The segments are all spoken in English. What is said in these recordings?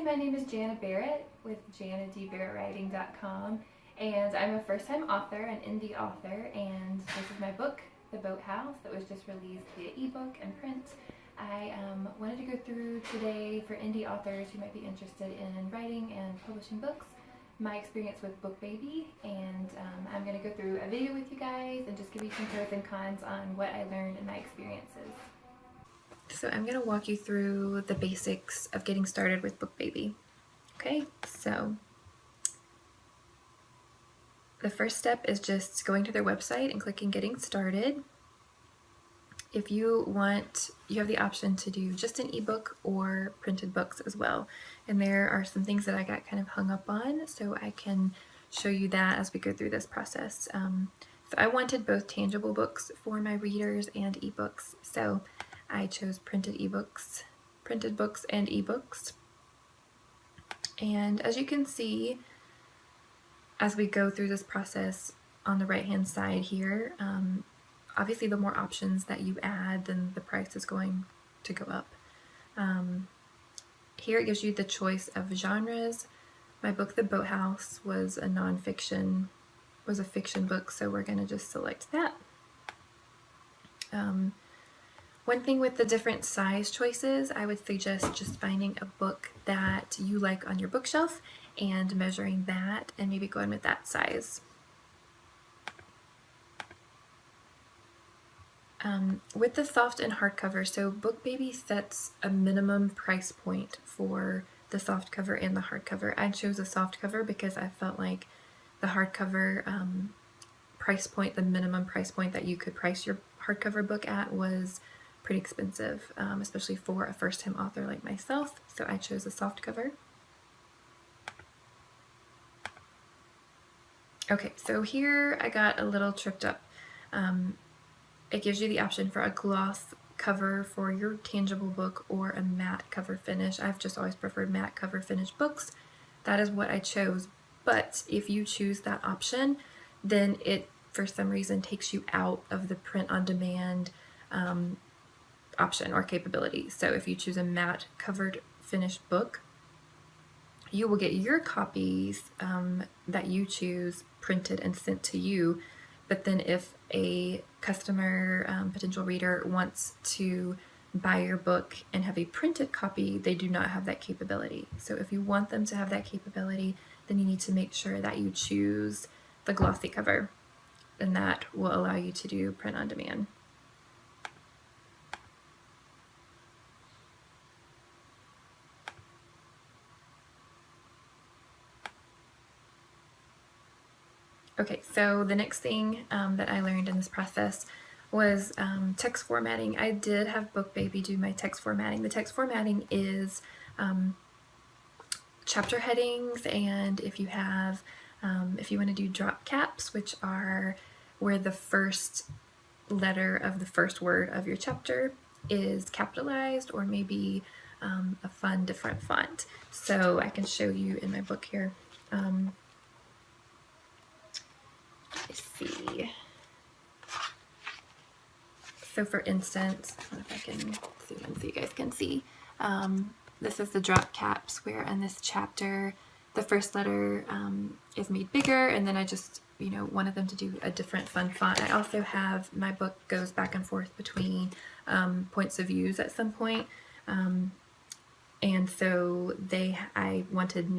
my name is Jana Barrett with janadbarrettwriting.com, and I'm a first-time author, an indie author, and this is my book, The Boathouse, that was just released via ebook and print. I wanted to go through today for indie authors who might be interested in writing and publishing books, my experience with BookBaby, and I'm going to go through a video with you guys and just give you some pros and cons on what I learned in my experiences. So I'm going to walk you through the basics of getting started with BookBaby. Okay, so the first step is just going to their website and clicking Getting Started. If you want, you have the option to do just an ebook or printed books as well. And there are some things that I got kind of hung up on, so I can show you that as we go through this process. So I wanted both tangible books for my readers and ebooks. So I chose printed books and ebooks. And as you can see, as we go through this process on the right-hand side here, obviously the more options that you add, then the price is going to go up. Here it gives you the choice of genres. My book, The Boathouse, was a fiction book, so we're going to just select that. One thing with the different size choices, I would suggest just finding a book that you like on your bookshelf and measuring that and maybe going with that size. With the soft and hardcover, so BookBaby sets a minimum price point for the softcover and the hardcover. I chose a softcover because I felt like the hardcover price point, the minimum price point that you could price your hardcover book at, was pretty expensive, especially for a first-time author like myself, so I chose a softcover. Okay, so here I got a little tripped up. It gives you the option for a gloss cover for your tangible book or a matte cover finish. I've just always preferred matte cover finish books. That is what I chose, but if you choose that option, then it for some reason takes you out of the print on demand option or capability. So if you choose a matte covered finished book, you will get your copies that you choose printed and sent to you. But then if a customer, potential reader, wants to buy your book and have a printed copy, they do not have that capability. So if you want them to have that capability, then you need to make sure that you choose the glossy cover, and that will allow you to do print on demand. Okay, so the next thing that I learned in this process was text formatting. I did have BookBaby do my text formatting. The text formatting is chapter headings, and if you have, if you want to do drop caps, which are where the first letter of the first word of your chapter is capitalized, or maybe a fun different font. So I can show you in my book here. Let's see. So for instance, I don't know if I can zoom in so you guys can see. This is the drop caps, where in this chapter the first letter is made bigger, and then I just, wanted them to do a different fun font. I also have, my book goes back and forth between points of views at some point. And so I wanted the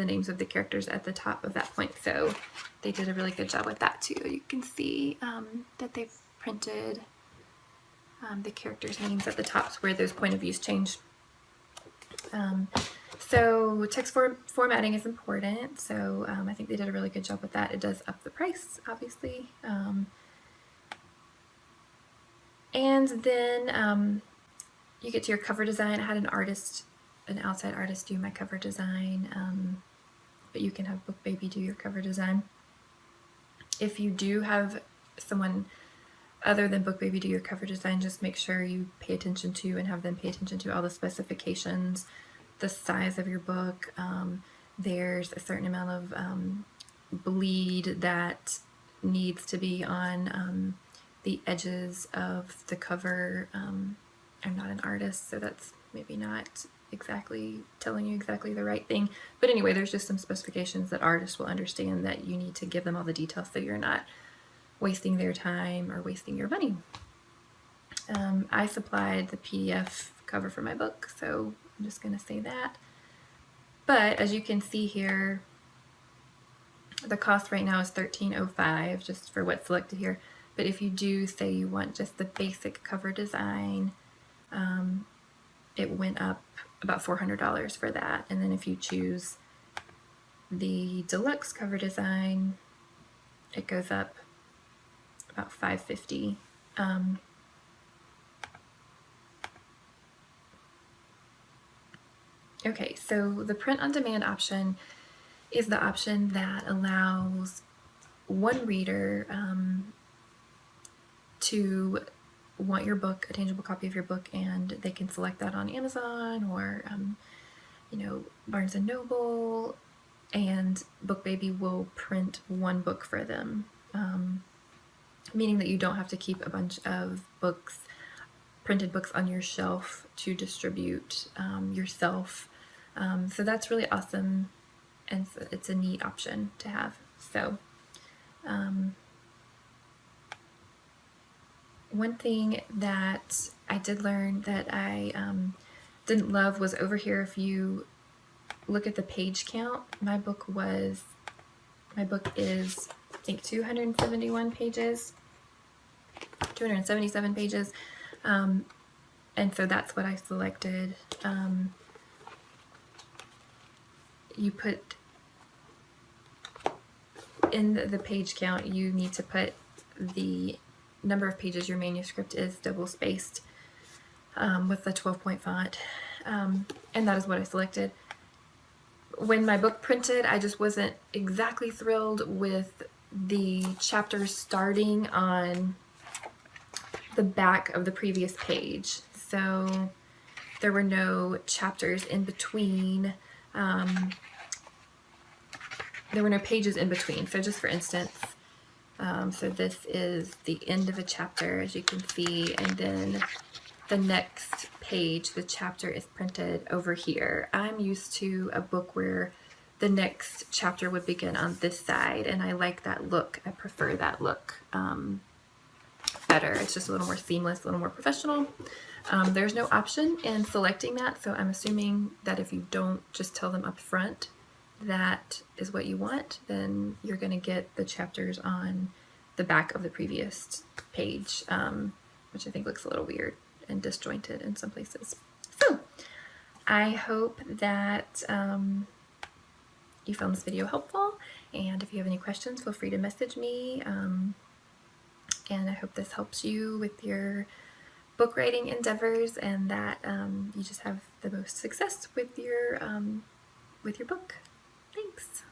names of the characters at the top of that point. So they did a really good job with that too. You can see that they've printed the characters' names at the tops where those point of views change. So text formatting is important. So I think they did a really good job with that. It does up the price, obviously. And then you get to your cover design. I had an outside artist do my cover design, but you can have BookBaby do your cover design. If you do have someone other than BookBaby do your cover design, just make sure you pay attention to and have them pay attention to all the specifications, the size of your book. There's a certain amount of bleed that needs to be on the edges of the cover. I'm not an artist, so that's maybe not exactly telling you exactly the right thing. But anyway, there's just some specifications that artists will understand that you need to give them all the details so you're not wasting their time or wasting your money. I supplied the PDF cover for my book, so I'm just going to say that. But as you can see here, the cost right now is $13.05 just for what's selected here. But if you do say you want just the basic cover design, it went up about $400 for that. And then if you choose the deluxe cover design, it goes up about $550. Okay, so the print on demand option is the option that allows one reader to want your book, a tangible copy of your book, and they can select that on Amazon or Barnes & Noble, and BookBaby will print one book for them, meaning that you don't have to keep a bunch of books, printed books on your shelf to distribute yourself. So that's really awesome, and it's a neat option to have. So one thing that I did learn that I didn't love was over here. If you look at the page count, my book is, I think, 277 pages. And so that's what I selected. You put in the page count, you need to put the number of pages your manuscript is double spaced with the 12-point font, and that is what I selected. When my book printed, I just wasn't exactly thrilled with the chapters starting on the back of the previous page. So there were no chapters in between. There were no pages in between. So just for instance, so this is the end of a chapter, as you can see, and then the next page, the chapter is printed over here. I'm used to a book where the next chapter would begin on this side, and I like that look. I prefer that look better. It's just a little more seamless, a little more professional. There's no option in selecting that, so I'm assuming that if you don't just tell them up front that is what you want, then you're going to get the chapters on the back of the previous page, which I think looks a little weird and disjointed in some places. So I hope that you found this video helpful, and if you have any questions, feel free to message me, and I hope this helps you with your book writing endeavors, and that you just have the most success with your book. Thanks.